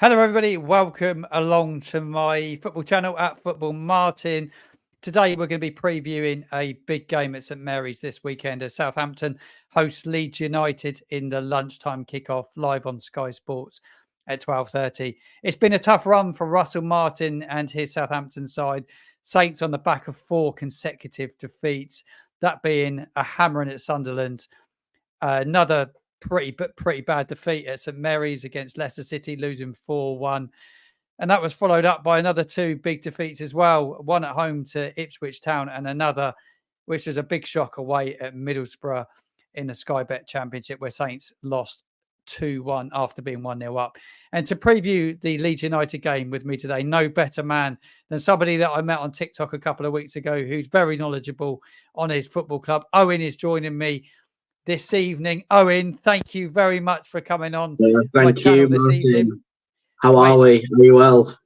Hello, everybody. Welcome along to my football channel at Football Martin. Today, we're going to be previewing a big game at St Mary's this weekend as Southampton host Leeds United in the lunchtime kickoff live on Sky Sports at 12:30. It's been a tough run for Russell Martin and his Southampton side. Saints on the back of 4 consecutive defeats, that being a hammering at Sunderland, another pretty bad defeat at St Mary's against Leicester City, losing 4-1. And that was followed up by another 2 big defeats as well. One at home to Ipswich Town and another, which was a big shock, away at Middlesbrough in the Sky Bet Championship, where Saints lost 2-1 after being 1-0 up. And to preview the Leeds United game with me today, no better man than somebody that I met on TikTok a couple of weeks ago, who's very knowledgeable on his football club. Owen is joining me this evening. Owen, thank you very much for coming on my channel this evening. How are we? Are you well?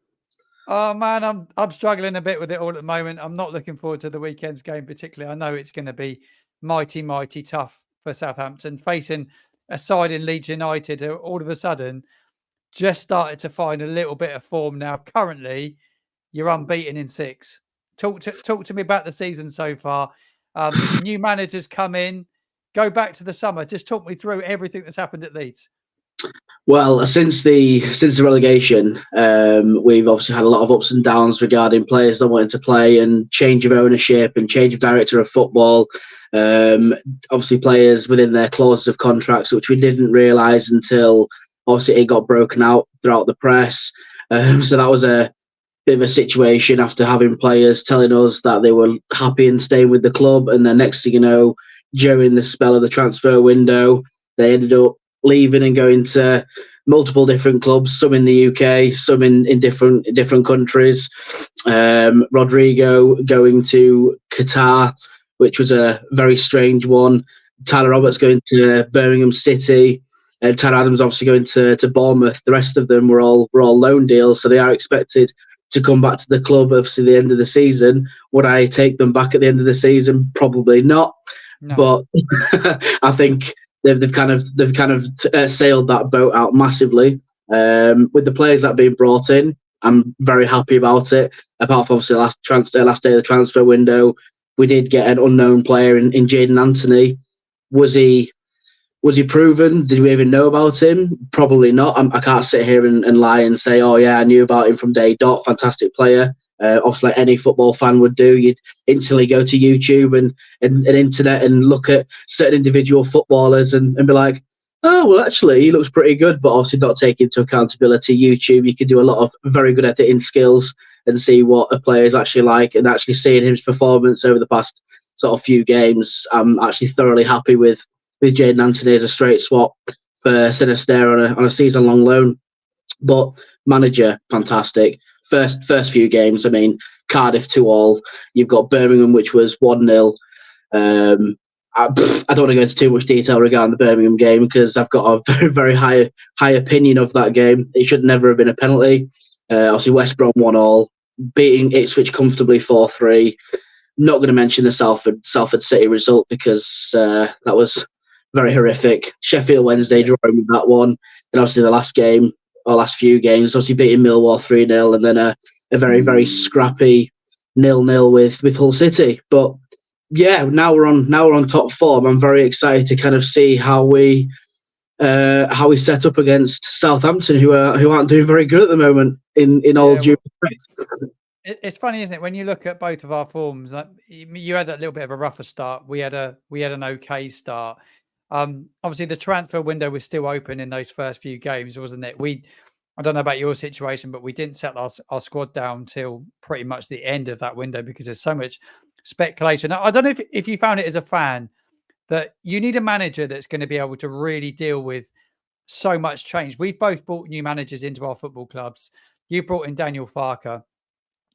Oh man, I'm struggling a bit with it all at the moment. I'm not looking forward to the weekend's game particularly. I know it's going to be mighty tough for Southampton, facing a side in Leeds United who all of a sudden just started to find a little bit of form now. Currently, you're unbeaten in 6. Talk to me about the season so far. New managers come in. Go back to the summer. Just talk me through everything that's happened at Leeds. Well, since the relegation, we've obviously had a lot of ups and downs regarding players not wanting to play and change of ownership and change of director of football. Obviously, players within their clauses of contracts, which we didn't realise until obviously it got broken out throughout the press. So that was a bit of a situation after having players telling us that they were happy and staying with the club, and then next thing you know, during the spell of the transfer window, they ended up leaving and going to multiple different clubs, some in the UK, some in different countries. Rodrigo going to Qatar, which was a very strange one. Tyler Roberts going to Birmingham City, and Tyler Adams obviously going to Bournemouth. The rest of them were all loan deals, so they are expected to come back to the club obviously the end of the season. Would I take them back at the end of the season? Probably not. No. But I think they've kind of sailed that boat out massively. With the players that have been brought in, I'm very happy about it. Apart from obviously last day of the transfer window, we did get an unknown player in Jadon Anthony. Was he proven? Did we even know about him? Probably not. I can't sit here and lie and say, oh yeah, I knew about him from day dot. Fantastic player. Obviously, like any football fan would do, you'd instantly go to YouTube and internet and look at certain individual footballers and be like, oh, well, actually, he looks pretty good, but obviously not take into accountability YouTube. You can do a lot of very good editing skills and see what a player is actually like, and actually seeing his performance over the past sort of few games, I'm actually thoroughly happy with Jadon Anthony as a straight swap for Sinisterra on a season-long loan. But manager, fantastic. First few games, I mean, Cardiff 2-2. You've got Birmingham, which was 1-0. I don't want to go into too much detail regarding the Birmingham game because I've got a very high opinion of that game. It should never have been a penalty. Obviously, West Brom 1-1, beating Ipswich comfortably 4-3. Not going to mention the Salford City result because that was very horrific. Sheffield Wednesday drawing with that one, and obviously the last few games, obviously beating Millwall 3-0, and then a very scrappy 0-0 with Hull City. But yeah, now we're on top form. I'm very excited to kind of see how we set up against Southampton, who aren't doing very good at the moment. In all due respect. It's funny, isn't it? When you look at both of our forms, like you had that little bit of a rougher start. We had an okay start. Obviously, the transfer window was still open in those first few games, wasn't it? I don't know about your situation, but we didn't set our squad down till pretty much the end of that window because there's so much speculation. I don't know if you found it as a fan that you need a manager that's going to be able to really deal with so much change. We've both brought new managers into our football clubs. You brought in Daniel Farker.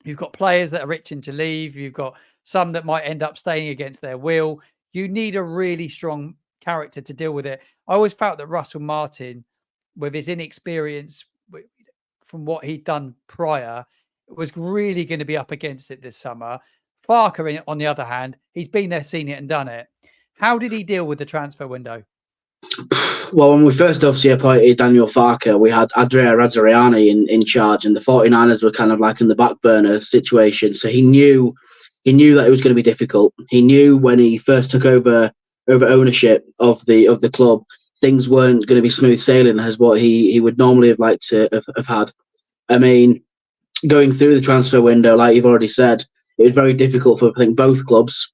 You've got players that are itching to leave. You've got some that might end up staying against their will. You need a really strong character to deal with it. I always felt that Russell Martin, with his inexperience from what he'd done prior, was really going to be up against it this summer. Farker, on the other hand, he's been there, seen it and done it. How did he deal with the transfer window? Well, when we first obviously appointed Daniel Farker, we had Andrea Razzariani in charge, and the 49ers were kind of like in the back burner situation. So he knew that it was going to be difficult. He knew when he first took over ownership of the club, things weren't going to be smooth sailing as what he would normally have liked to have had. I mean, going through the transfer window, like you've already said, it was very difficult for I think both clubs,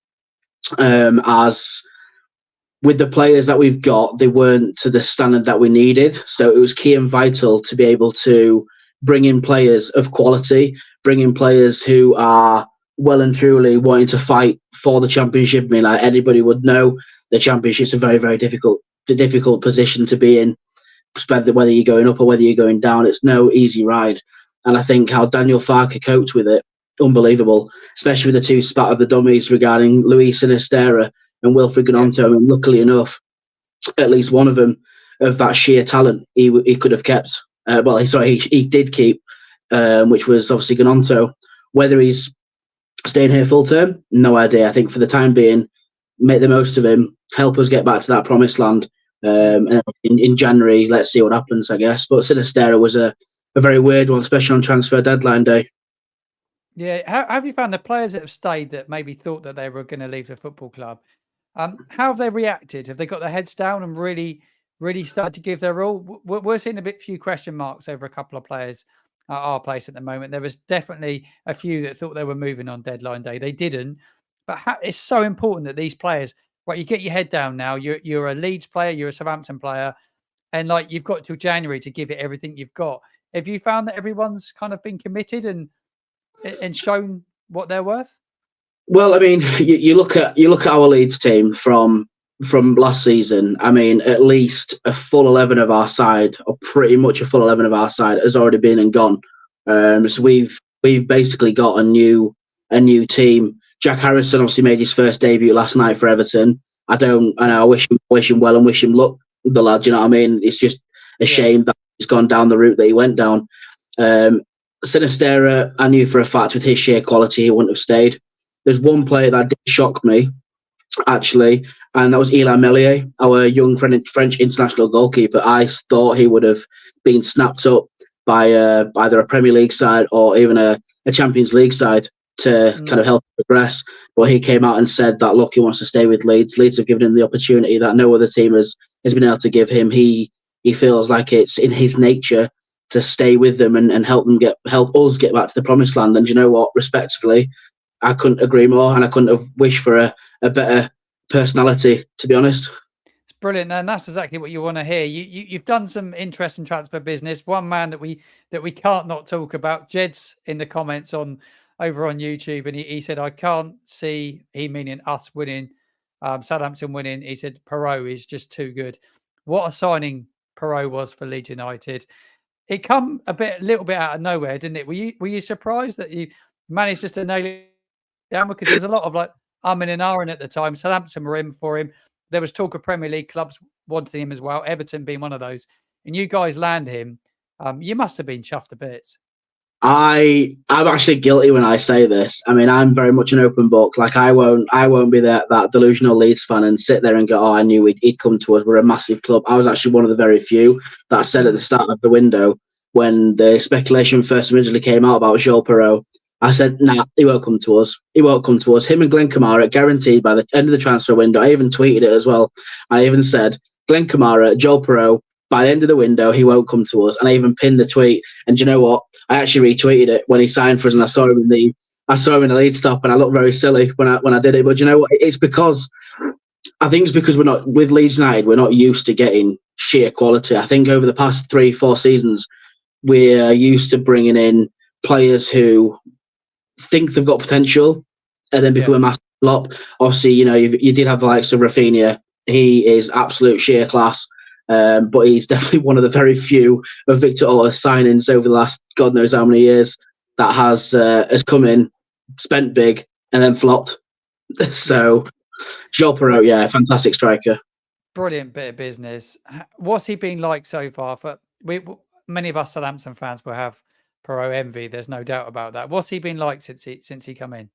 as with the players that we've got, they weren't to the standard that we needed. So it was key and vital to be able to bring in players of quality, bring in players who are well and truly wanting to fight for the championship. I mean, like anybody would know, the championship's a very, very difficult position to be in. Whether you're going up or whether you're going down, it's no easy ride. And I think how Daniel Farker coped with it, unbelievable, especially with the two spat of the dummies regarding Luis Sinistera and Wilfred Gnonto. Yeah. I mean, luckily enough, at least one of them of that sheer talent he could have kept. He did keep, which was obviously Gnonto. Whether he's staying here full term, no idea. I think for the time being, make the most of him, help us get back to that promised land. And in January, let's see what happens, I guess. But Sinistera was a very weird one, especially on transfer deadline day. Yeah. How have you found the players that have stayed that maybe thought that they were going to leave the football club? How have they reacted? Have they got their heads down and really started to give their all? We're seeing a bit few question marks over a couple of players at our place at the moment. There was definitely a few that thought they were moving on deadline day. They didn't. But it's so important that these players, right, you get your head down now. You're a Leeds player, you're a Southampton player, and like you've got till January to give it everything you've got. Have you found that everyone's kind of been committed and shown what they're worth? Well, I mean, you look at our Leeds team from last season. I mean, at least a full 11 of our side, or pretty much a full 11 of our side, has already been and gone. So we've basically got a new team. Jack Harrison obviously made his first debut last night for Everton. I wish him well and wish him luck, the lad. You know what I mean? It's just a shame that he's gone down the route that he went down. Sinistera, I knew for a fact with his sheer quality he wouldn't have stayed. There's one player that did shock me, actually, and that was Eli Mellier, our young French international goalkeeper. I thought he would have been snapped up by either a Premier League side or even a Champions League side to kind of help progress. But he came out and said that, look, he wants to stay with Leeds. Leeds have given him the opportunity that no other team has been able to give him. He feels like it's in his nature to stay with them and help us get back to the promised land. And you know what? Respectfully, I couldn't agree more, and I couldn't have wished for a better personality, to be honest. It's brilliant, and that's exactly what you want to hear. You've done some interesting transfer business. One man that we can't not talk about, Jed's in the comments over on YouTube, and he said, I can't see, he meaning us winning, Southampton winning. He said Perot is just too good. What a signing Perot was for Leeds United. It come a little bit out of nowhere, didn't it? Were you surprised that you managed just to nail it down? Because there was a lot of like in and ahhing at the time. Southampton were in for him. There was talk of Premier League clubs wanting him as well, Everton being one of those. And you guys land him. You must have been chuffed to bits. I'm actually guilty when I say this. I mean, I'm very much an open book. Like I won't be that delusional Leeds fan and sit there and go, oh, I knew he'd come to us. We're a massive club. I was actually one of the very few that said at the start of the window when the speculation first originally came out about Joel Perot, I said, nah, he won't come to us. He won't come to us. Him and Glenn Kamara, guaranteed by the end of the transfer window. I even tweeted it as well. I even said, Glenn Kamara, Joel Perot, by the end of the window, he won't come to us. And I even pinned the tweet. And you know what? I actually retweeted it when he signed for us, and I saw him in the Leeds top, and I looked very silly when I did it. But you know what? It's because I think it's because we're not with Leeds United. We're not used to getting sheer quality. I think over the past 3-4 seasons, we're used to bringing in players who think they've got potential and then become a massive flop. Obviously, you know, you did have the likes of Rafinha. He is absolute sheer class. But he's definitely one of the very few of Victor Orta's signings over the last God knows how many years that has come in, spent big, and then flopped. So, Joel Perot, fantastic striker. Brilliant bit of business. What's he been like so far? Many of us Southampton fans will have Perot envy. There's no doubt about that. What's he been like since he come in?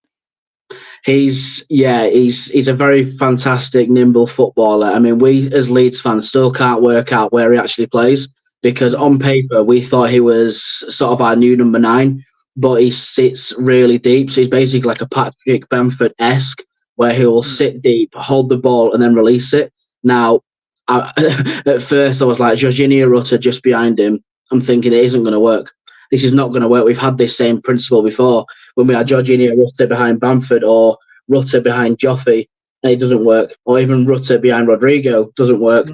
He's a very fantastic, nimble footballer. I mean, we as Leeds fans still can't work out where he actually plays because on paper we thought he was sort of our new number 9, but he sits really deep. So he's basically like a Patrick Bamford-esque, where he will sit deep, hold the ball, and then release it. Now, at first I was like, Jorginho Rutter just behind him. I'm thinking it isn't going to work. This is not going to work. We've had this same principle before when we had Jorginho Rutter behind Bamford or Rutter behind Joffrey, and it doesn't work. Or even Rutter behind Rodrigo doesn't work.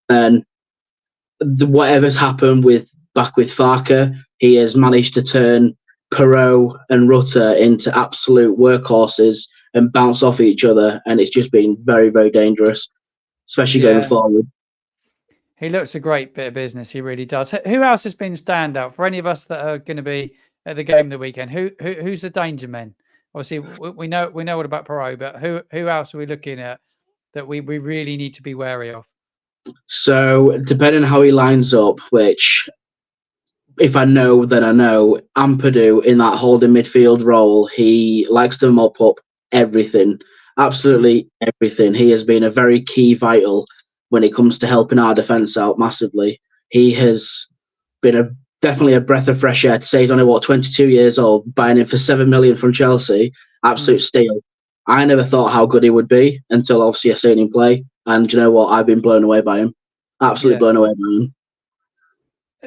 And whatever's happened with Farke, he has managed to turn Perot and Rutter into absolute workhorses and bounce off each other, and it's just been very, very dangerous, especially going forward. He looks a great bit of business. He really does. Who else has been standout for any of us that are going to be at the game the weekend? Who's the danger men? Obviously, we know what about Perot, but who else are we looking at that we really need to be wary of? So depending on how he lines up, which if I know, then I know, Ampadu in that holding midfield role, he likes to mop up everything, absolutely everything. He has been a very key vital when it comes to helping our defence out massively. He has been definitely a breath of fresh air. To say he's only 22 years old, buying him for $7 million from Chelsea, absolute steal. I never thought how good he would be until obviously I seen him play, and you know what? I've been blown away by him. Absolutely blown away by him.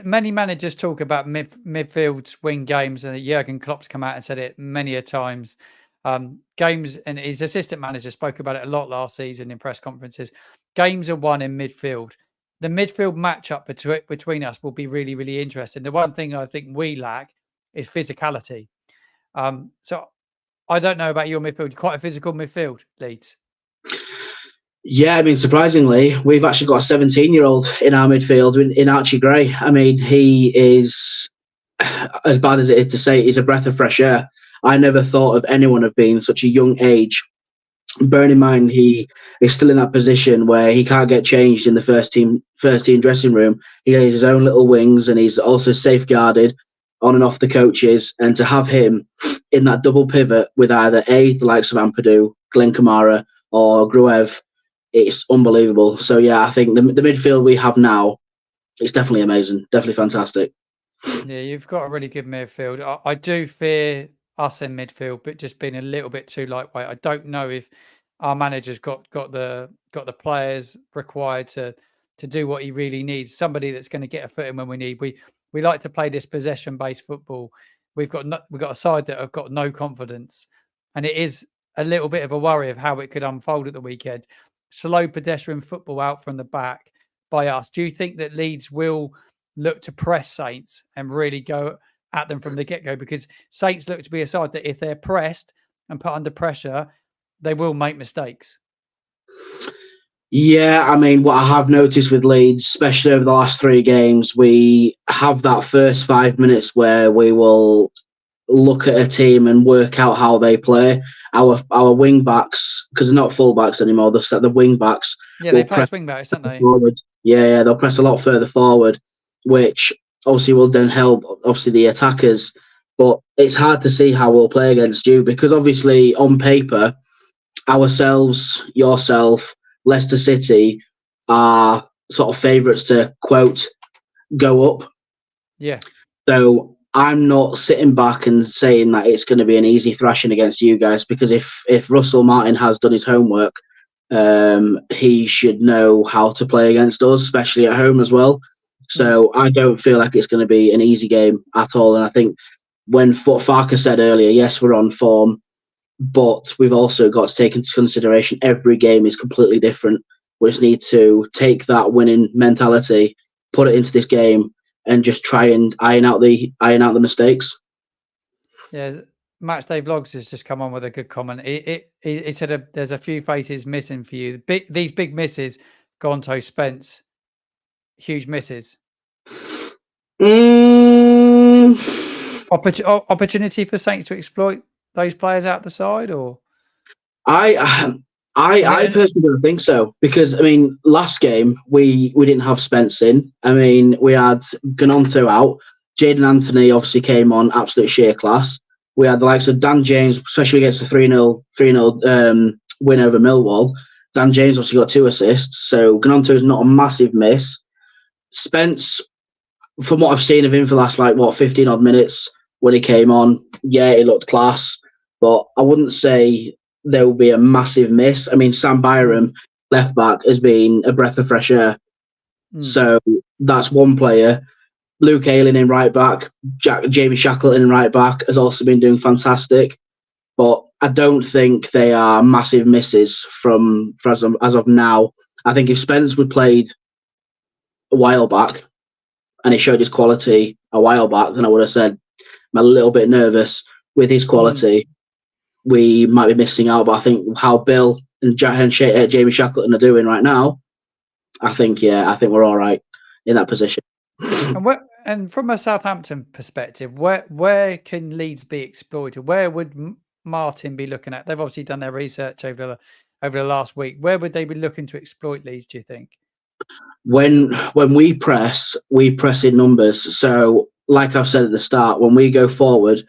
Many managers talk about midfield swing games, and Jurgen Klopp's come out and said it many a times. Games, and his assistant manager spoke about it a lot last season in press conferences. Games are won in midfield. The midfield matchup between us will be really, really interesting. The one thing I think we lack is physicality. So I don't know about your midfield. You're quite a physical midfield, Leeds. Yeah, I mean, surprisingly, we've actually got a 17-year-old in our midfield in Archie Gray. I mean, he is, as bad as it is to say, he's a breath of fresh air. I never thought of anyone of being such a young age. Bearing in mind, he is still in that position where he can't get changed in the first team dressing room. He has his own little wings, and he's also safeguarded on and off the coaches. And to have him in that double pivot with either the likes of Ampadu, Glenn Kamara, or Gruev, it's unbelievable. So yeah, I think the midfield we have now is definitely amazing, definitely fantastic. Yeah, you've got a really good midfield. I do fear us in midfield, but just being a little bit too lightweight. I don't know if our manager's got the players required to do what he really needs. Somebody that's going to get a foot in when we need. We like to play this possession based football. We've got a side that have got no confidence, and it is a little bit of a worry of how it could unfold at the weekend. Slow pedestrian football out from the back by us. Do you think that Leeds will look to press Saints and really go at them from the get-go? Because Saints look to be a side that if they're pressed and put under pressure, they will make mistakes. Yeah, I mean, what I have noticed with Leeds, especially over the last 3 games, we have that first 5 minutes where we will look at a team and work out how they play. Our wing backs, because they're not full backs anymore, they're the wing backs. Yeah, they press wing backs, don't they? Forward. Yeah, they'll press a lot further forward, which obviously will then help obviously the attackers. But it's hard to see how we'll play against you because obviously on paper, ourselves, yourself, Leicester City are sort of favourites to quote go up. Yeah. So I'm not sitting back and saying that it's going to be an easy thrashing against you guys because if Russell Martin has done his homework, he should know how to play against us, especially at home as well. So I don't feel like it's going to be an easy game at all. And I think when what Farke said earlier, yes, we're on form, but we've also got to take into consideration every game is completely different. We just need to take that winning mentality, put it into this game, and just try and iron out the mistakes. Yeah, Matchday Vlogs has just come on with a good comment. He said there's a few faces missing for you. These big misses, Gonto, Spence, huge misses. Opportunity for Saints to exploit those players out the side, or I personally don't think so because I mean last game we didn't have Spence in. I mean we had Gnonto out. Jaden Anthony obviously came on absolute sheer class. we had the likes of Dan James, especially against the 3-0 win over Millwall. Dan James obviously got 2 assists, so Gnonto is not a massive miss. Spence, from what I've seen of him for the last 15 odd minutes when he came on, yeah, he looked class, but I wouldn't say there will be a massive miss. I mean, Sam Byram, left back, has been a breath of fresh air. So that's one player. Luke Ayling in right back, Jamie Shackleton in right back has also been doing fantastic. But I don't think they are massive misses as of now. I think if Spence would played a while back and he showed his quality a while back, then I would have said I'm a little bit nervous with his quality. We might be missing out, but I think how Bill and Jamie Shackleton are doing right now, I think we're all right in that position. And from a Southampton perspective, where can Leeds be exploited? Where would Martin be looking at? They've obviously done their research over the last week. Where would they be looking to exploit Leeds, do you think? When we press in numbers. So, like I've said at the start, when we go forward,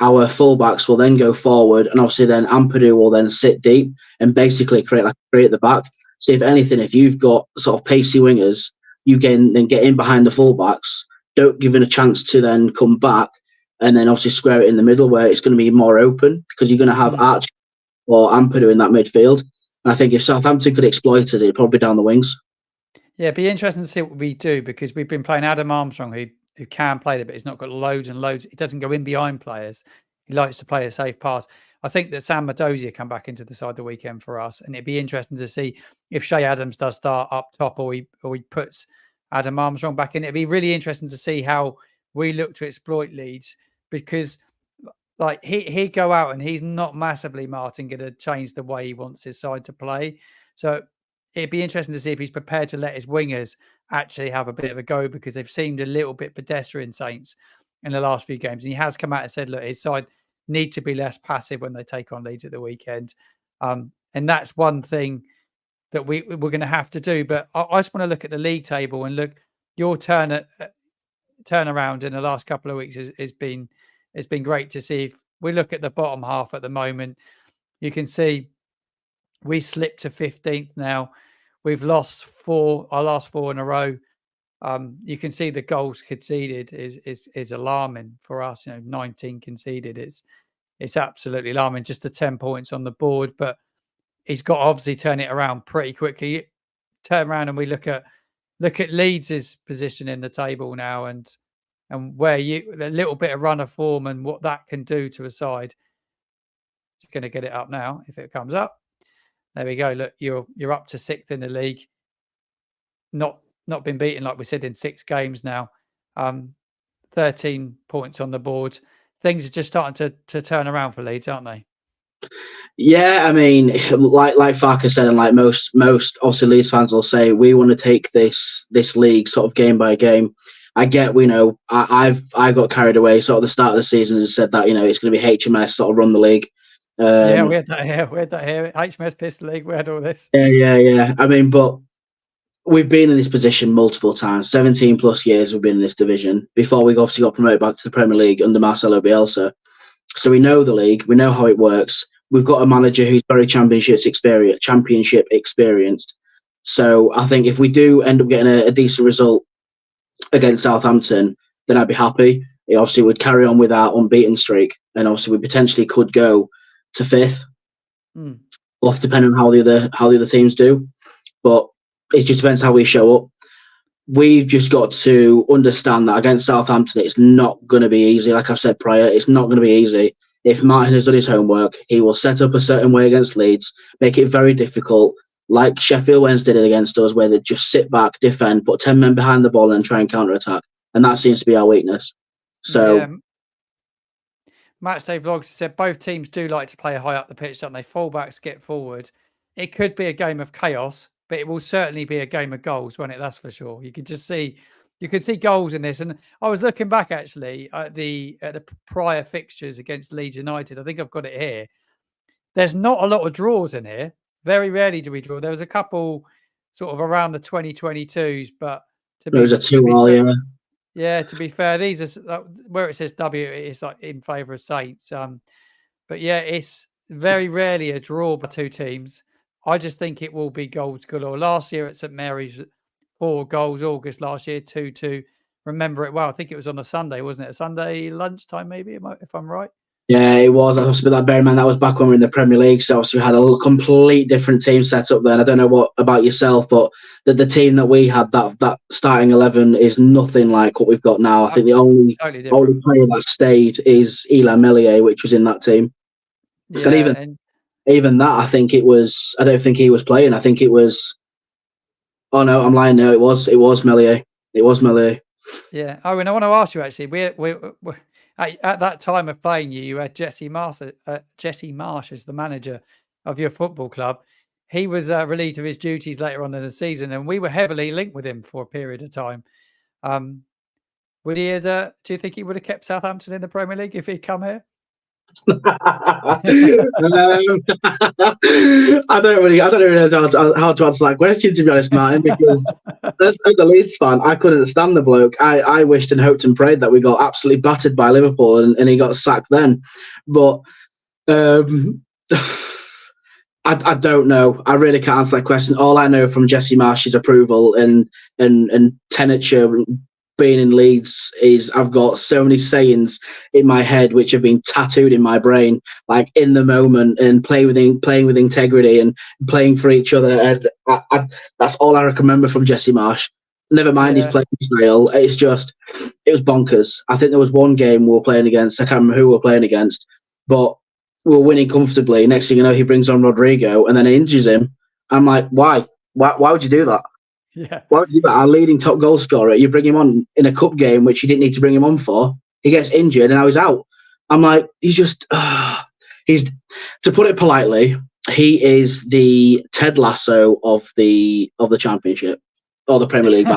our fullbacks will then go forward, and obviously then Ampadu will then sit deep and basically create at the back. So, if anything, if you've got sort of pacey wingers, you can then get in behind the fullbacks. Don't give it a chance to then come back and then obviously square it in the middle where it's going to be more open because you're going to have Arch or Ampadu in that midfield. And I think if Southampton could exploit it, it'd probably be down the wings. Yeah, it'd be interesting to see what we do because we've been playing Adam Armstrong, who can play there, but he's not got loads and loads. He doesn't go in behind players. He likes to play a safe pass. I think that Sam Madosia come back into the side the weekend for us, and it'd be interesting to see if Shea Adams does start up top or he puts Adam Armstrong back in. It'd be really interesting to see how we look to exploit Leeds because like he'd go out and he's not massively, Martin, going to change the way he wants his side to play. So it'd be interesting to see if he's prepared to let his wingers actually have a bit of a go because they've seemed a little bit pedestrian, Saints, in the last few games. And he has come out and said, look, his side need to be less passive when they take on Leeds at the weekend. And that's one thing that we're going to have to do. But I just want to look at the league table and look, your turnaround in the last couple of weeks has been great to see. If we look at the bottom half at the moment, you can see we slipped to 15th now. We've lost our last 4 in a row. You can see the goals conceded is alarming for us. 19 conceded. It's absolutely alarming. Just the 10 points on the board, but he's got to obviously turn it around pretty quickly. Turn around and we look at Leeds' position in the table now, and where a little bit of run of form and what that can do to a side. It's going to get it up now if it comes up. There we go. Look, you're up to 6th in the league. Not been beaten, like we said, in 6 games now. 13 points on the board. Things are just starting to turn around for Leeds, aren't they? Yeah, I mean, like Farker said, and like most obviously Leeds fans will say, we want to take this league sort of game by game. I get, I got carried away sort of the start of the season and said that it's going to be HMS sort of run the league. Yeah, we had that here. HMS pissed the league. We had all this. Yeah. I mean, but we've been in this position multiple times. 17 plus years we've been in this division before we obviously got promoted back to the Premier League under Marcelo Bielsa. So we know the league, we know how it works. We've got a manager who's very championship experienced. So I think if we do end up getting a decent result against Southampton, then I'd be happy. It obviously would carry on with our unbeaten streak, and obviously we potentially could go to 5th, or depending on how the other teams do. But it just depends how we show up. We've just got to understand that against Southampton, it's not going to be easy. Like I've said prior, it's not going to be easy. If Martin has done his homework, he will set up a certain way against Leeds, make it very difficult, like Sheffield Wednesday did against us, where they just sit back, defend, put 10 men behind the ball and try and counter-attack. And that seems to be our weakness. So, yeah. Matchday Vlogs said both teams do like to play high up the pitch, don't they? Fullbacks get forward. It could be a game of chaos, but it will certainly be a game of goals, won't it? That's for sure. You could see goals in this. And I was looking back actually at the prior fixtures against Leeds United. I think I've got it here. There's not a lot of draws in here. Very rarely do we draw. There was a couple sort of around the 2022s, but it was a 2-2, yeah. Yeah, to be fair, these are where it says W, it's like in favour of Saints. But yeah, it's very rarely a draw by two teams. I just think it will be goals galore. Last year at St Mary's, 4 goals. August last year, 2-2. Remember it well. I think it was on a Sunday, wasn't it? A Sunday lunchtime, maybe, if I'm right. Yeah, it was. I was that bear in mind that was back when we were in the Premier League, so obviously we had a complete different team set up there. And I don't know what about yourself, but the team that we had, that starting 11 is nothing like what we've got now. I think the only Totally different. player that stayed is Eli Mellier, which was in that team. And Yeah, and even that, I think it was. I don't think he was playing. I think it was. Oh no, I'm lying. No, it was Mellier. It was Mellier. yeah. Oh, and I want to ask you actually. We at that time of playing you, you had Jesse Marsh as the manager of your football club. He was relieved of his duties later on in the season, and we were heavily linked with him for a period of time. Would he have, do you think he would have kept Southampton in the Premier League if he'd come here? I don't really know how to answer that question, to be honest, Martin, because as a Leeds fan, I couldn't stand the bloke. I wished and hoped and prayed that we got absolutely battered by Liverpool and he got sacked then. But I don't know. I really can't answer that question. All I know from Jesse Marsh's approval and tenature being in Leeds is I've got so many sayings in my head which have been tattooed in my brain, like in the moment, and playing with integrity and playing for each other. And that's all I can remember from Jesse Marsh. Never mind his playing style. It was bonkers. I think there was one game we were playing against. I can't remember who we were playing against, but we were winning comfortably. Next thing you know, he brings on Rodrigo and then injures him. I'm like, why? Why would you do that? Yeah. Why would you do that? Our leading top goal scorer, you bring him on in a cup game, which you didn't need to bring him on for. He gets injured and now he's out. I'm like, he's to put it politely, he is the Ted Lasso of the Championship or the Premier League.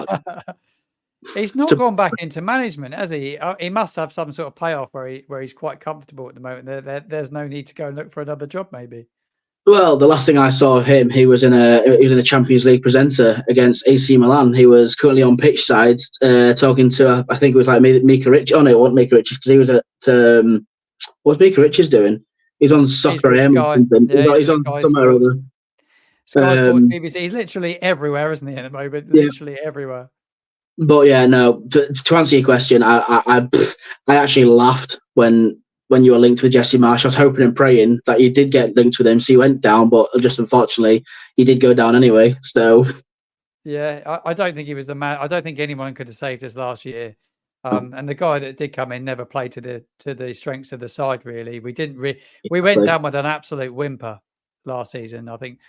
He's not gone back into management, has he? He must have some sort of payoff where he's quite comfortable at the moment. There's no need to go and look for another job, maybe. Well, the last thing I saw of him, he was in a Champions League presenter against AC Milan. He was currently on pitch side talking to, I think it was like Mika Rich. Oh no, it wasn't Mika Richards because he was at what's Mika Richards doing? He's on Soccer AM or something. Yeah, he's on somewhere or other. Sky Sports, BBC. He's literally everywhere, isn't he? At the moment, literally everywhere. But yeah, no. To answer your question, I actually laughed when you were linked with Jesse Marsh. I was hoping and praying that you did get linked with him, so you went down. But just unfortunately, he did go down anyway. So yeah, I don't think he was the man. I don't think anyone could have saved us last year. And the guy that did come in never played to the strengths of the side. Really, we went down with an absolute whimper last season. I think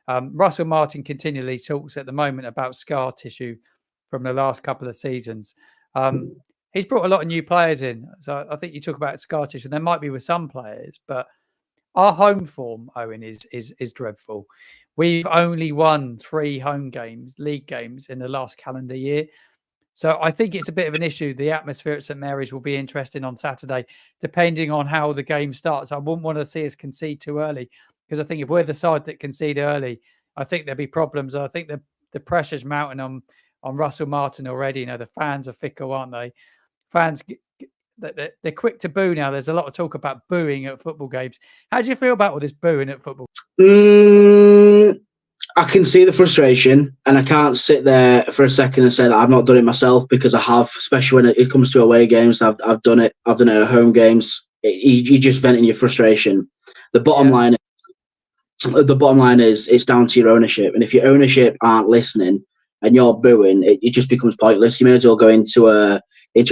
Russell Martin continually talks at the moment about scar tissue from the last couple of seasons. He's brought a lot of new players in. So I think you talk about scar tissue. There might be with some players, but our home form, Owen, is dreadful. We've only won 3 home games, league games, in the last calendar year. So I think it's a bit of an issue. The atmosphere at St Mary's will be interesting on Saturday, depending on how the game starts. I wouldn't want to see us concede too early, because I think if we're the side that concede early, I think there'll be problems. I think the pressure's mounting on Russell Martin already. You know, the fans are fickle, aren't they? Fans, they're quick to boo now. There's a lot of talk about booing at football games. How do you feel about all this booing at football? I can see the frustration, and I can't sit there for a second and say that I've not done it myself, because I have, especially when it comes to away games. I've done it. I've done it at home games. You just venting your frustration. The bottom line is it's down to your ownership, and if your ownership aren't listening and you're booing, it just becomes pointless. You may as well go into a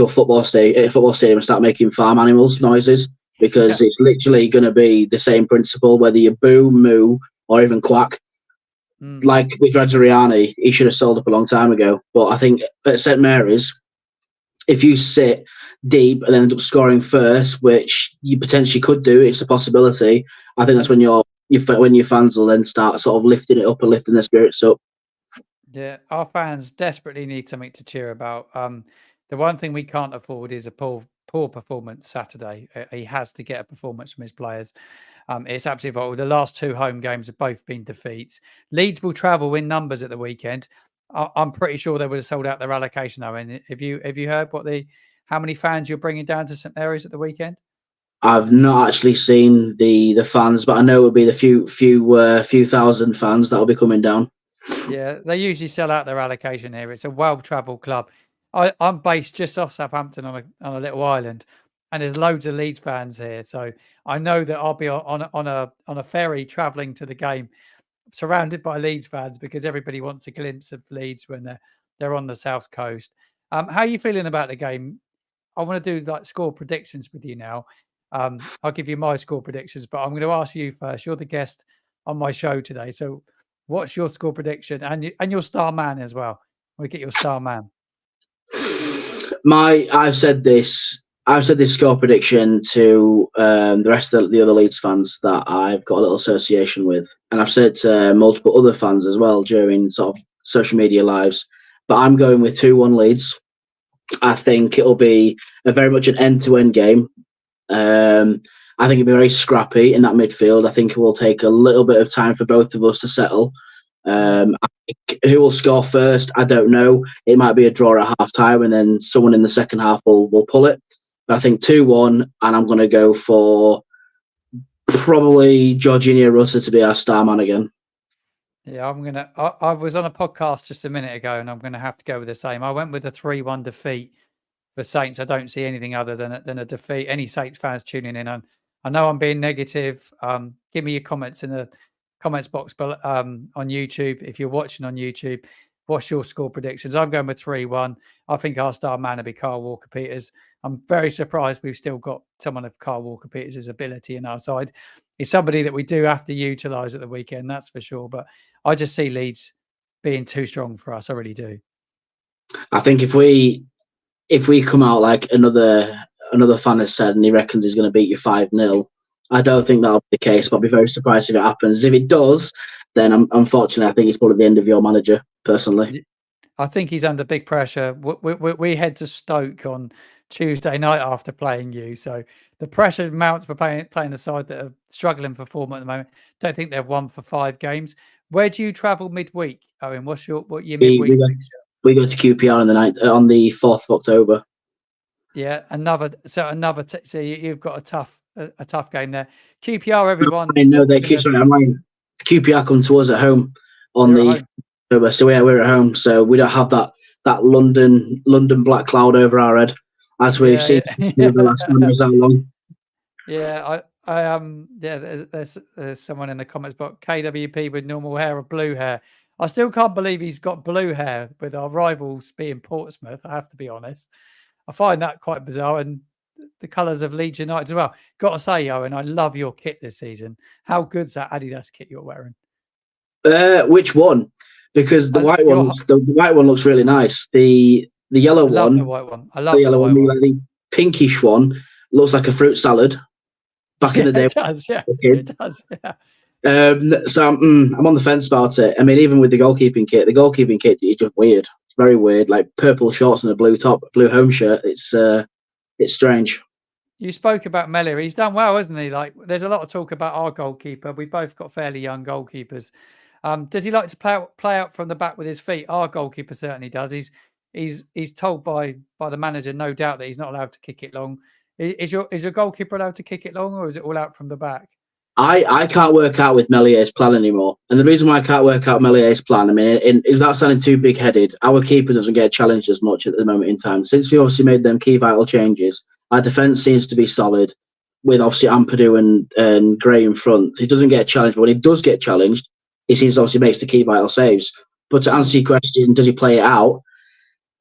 football stadium and start making farm animals noises, because it's literally going to be the same principle whether you boo, moo, or even quack. Like with Radriani, he should have sold up a long time ago. But I think at St Mary's, if you sit deep and end up scoring first, which you potentially could do, it's a possibility. I think that's when your fans will then start sort of lifting it up and lifting their spirits up. Yeah, our fans desperately need something to cheer about. The one thing we can't afford is a poor performance Saturday. He has to get a performance from his players. It's absolutely vital. The last 2 home games have both been defeats. Leeds will travel in numbers at the weekend. I'm pretty sure they would have sold out their allocation though. And have you heard how many fans you're bringing down to St Mary's at the weekend? I've not actually seen the fans, but I know it would be the few thousand fans that will be coming down. Yeah, they usually sell out their allocation here. It's a well-travelled club. I'm based just off Southampton on a little island, and there's loads of Leeds fans here. So I know that I'll be on a ferry travelling to the game, surrounded by Leeds fans because everybody wants a glimpse of Leeds when they're on the south coast. How are you feeling about the game? I want to do like score predictions with you now. I'll give you my score predictions, but I'm going to ask you first. You're the guest on my show today, so what's your score prediction and your star man as well? We get your star man. I've said this score prediction to the rest of the other Leeds fans that I've got a little association with, and I've said to multiple other fans as well during sort of social media lives. But I'm going with 2-1 Leeds. I think it'll be a very much an end-to-end game. I think it'll be very scrappy in that midfield. I think it will take a little bit of time for both of us to settle. I think who will score first, I don't know. It might be a draw at half time, and then someone in the second half will pull it. But I think 2-1, and I'm going to go for probably Jorginho Rutter to be our star man again. Yeah, I was on a podcast just a minute ago, and I'm gonna have to go with the same. I went with a 3-1 defeat for Saints. I don't see anything other than a defeat. Any Saints fans tuning in, I know I'm being negative. Give me your comments in the comments box on YouTube. If you're watching on YouTube, what's your score predictions? I'm going with 3-1. I think our star man will be Kyle Walker-Peters. I'm very surprised we've still got someone of Kyle Walker-Peters' ability in our side. He's somebody that we do have to utilise at the weekend, that's for sure. But I just see Leeds being too strong for us. I really do. I think if we come out like another fan has said, and he reckons he's going to beat you 5-0, I don't think that'll be the case. But I'll be very surprised if it happens. If it does, then unfortunately, I think it's probably the end of your manager. Personally, I think he's under big pressure. We head to Stoke on Tuesday night after playing you, so the pressure mounts for playing the side that are struggling for form at the moment. Don't think they've won for 5 games. Where do you travel midweek, Owen? What your midweek fixture? We go to QPR on the 4th of October. Yeah, so you've got a tough game there. QPR, everyone. I know they QPR come to us at home on the October, so yeah, we're at home, so we don't have that London black cloud over our head as we've seen the last how long. Yeah, there's someone in the comments box, KWP with normal hair or blue hair. I still can't believe he's got blue hair with our rivals being Portsmouth, I have to be honest. I find that quite bizarre, and the colours of Leeds United as well. Got to say, Owen, I love your kit this season. How good's that Adidas kit you're wearing? Which one? Because the white one looks really nice. The yellow one, I love the white one. I love the yellow one. Like the pinkish one looks like a fruit salad. Back in the day, it does. Yeah, it does. Yeah. So I'm on the fence about it. I mean, even with the goalkeeping kit is just weird. It's very weird. Like purple shorts and a blue top, blue home shirt. It's strange. You spoke about Melia. He's done well, hasn't he? Like, there's a lot of talk about our goalkeeper. We both got fairly young goalkeepers. Does he like to play out from the back with his feet? Our goalkeeper certainly does. He's told by the manager, no doubt, that he's not allowed to kick it long. Is your goalkeeper allowed to kick it long, or is it all out from the back? I can't work out with Melier's plan anymore. And the reason why I can't work out Melier's plan, I mean, without sounding too big-headed, our keeper doesn't get challenged as much at the moment in time. Since we obviously made them key vital changes, our defence seems to be solid, with obviously Ampadu and Gray in front. He doesn't get challenged, but when he does get challenged, he seems to obviously makes the key vital saves. But to answer your question, does he play it out?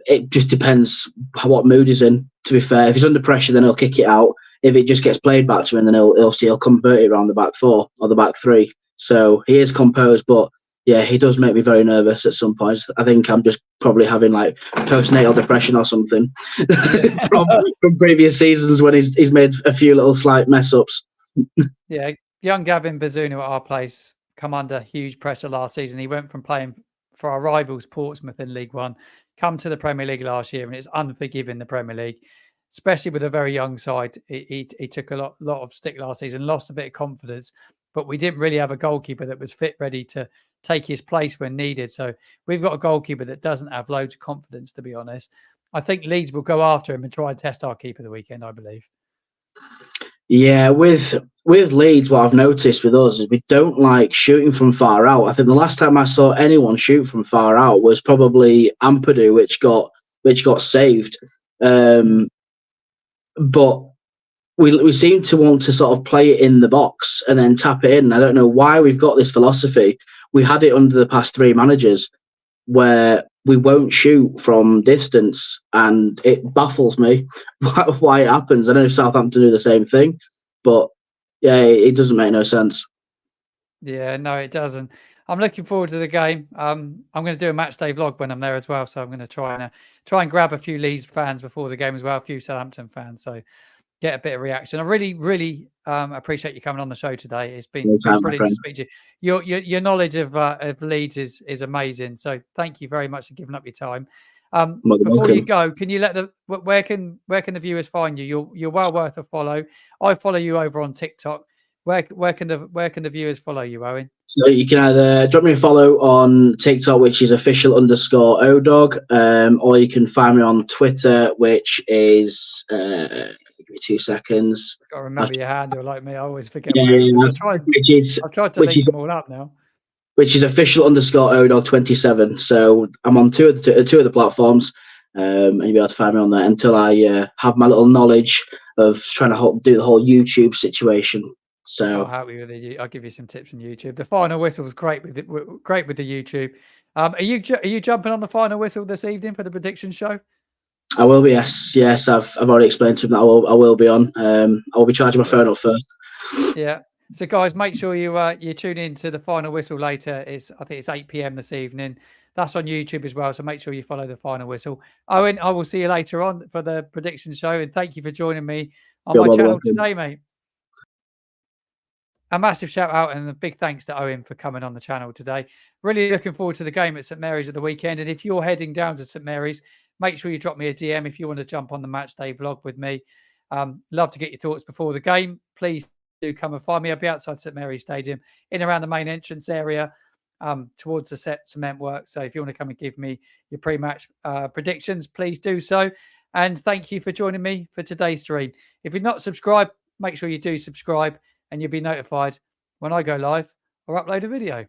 It just depends what mood he's in, to be fair. If he's under pressure, then he'll kick it out. If it just gets played back to him, then he'll convert it around the back 4 or the back 3. So he is composed, but yeah, he does make me very nervous at some points. I think I'm just probably having like postnatal depression or something from previous seasons when he's made a few little slight mess ups. Yeah, young Gavin Bazunu at our place come under huge pressure last season. He went from playing for our rivals Portsmouth in League One, come to the Premier League last year, and it's unforgiving, the Premier League, especially with a very young side. He took a lot of stick last season, lost a bit of confidence, but we didn't really have a goalkeeper that was fit, ready to take his place when needed. So we've got a goalkeeper that doesn't have loads of confidence, to be honest. I think Leeds will go after him and try and test our keeper the weekend, I believe. Yeah, with Leeds, what I've noticed with us is we don't like shooting from far out. I think the last time I saw anyone shoot from far out was probably Ampadu, which got saved. But we seem to want to sort of play it in the box and then tap it in. I don't know why we've got this philosophy. We had it under the past 3 managers where we won't shoot from distance, and it baffles me why it happens. I don't know if Southampton do the same thing, but yeah, it doesn't make no sense. Yeah, no, it doesn't. I'm looking forward to the game. I'm going to do a match day vlog when I'm there as well, so I'm going to try and grab a few Leeds fans before the game as well, a few Southampton fans, so get a bit of reaction. I really appreciate you coming on the show today. It's been brilliant to speak to you. Your knowledge of Leeds is amazing. So thank you very much for giving up your time. Before you go, can you let where can the viewers find you? You're well worth a follow. I follow you over on TikTok. Where can the viewers follow you, Owen? So you can either drop me a follow on TikTok, which is official_odog, or you can find me on Twitter, which is give me 2 seconds. Got to remember your handle, like me. I always forget my handles. I've tried to link them all up now. Which is official_odog27. So I'm on two of the platforms, and you'll be able to find me on there until I have my little knowledge of trying to do the whole YouTube situation. So I'll help you with it. I'll give you some tips on YouTube. The final whistle was great with the YouTube. Are you jumping on the final whistle this evening for the prediction show? I will be. Yes. I've already explained to him that I will be on. I will be charging my phone up first. Yeah. So guys, make sure you tune in to the final whistle later. I think it's 8 p.m. this evening. That's on YouTube as well. So make sure you follow the final whistle. Owen, I will see you later on for the prediction show. And thank you for joining me on my channel today, mate. A massive shout out and a big thanks to Owen for coming on the channel today. Really looking forward to the game at St Mary's at the weekend. And if you're heading down to St Mary's, make sure you drop me a DM if you want to jump on the match day vlog with me. Love to get your thoughts before the game. Please do come and find me. I'll be outside St Mary's Stadium, in around the main entrance area, towards the cement work. So if you want to come and give me your pre-match predictions, please do so. And thank you for joining me for today's stream. If you're not subscribed, make sure you do subscribe, and you'll be notified when I go live or upload a video.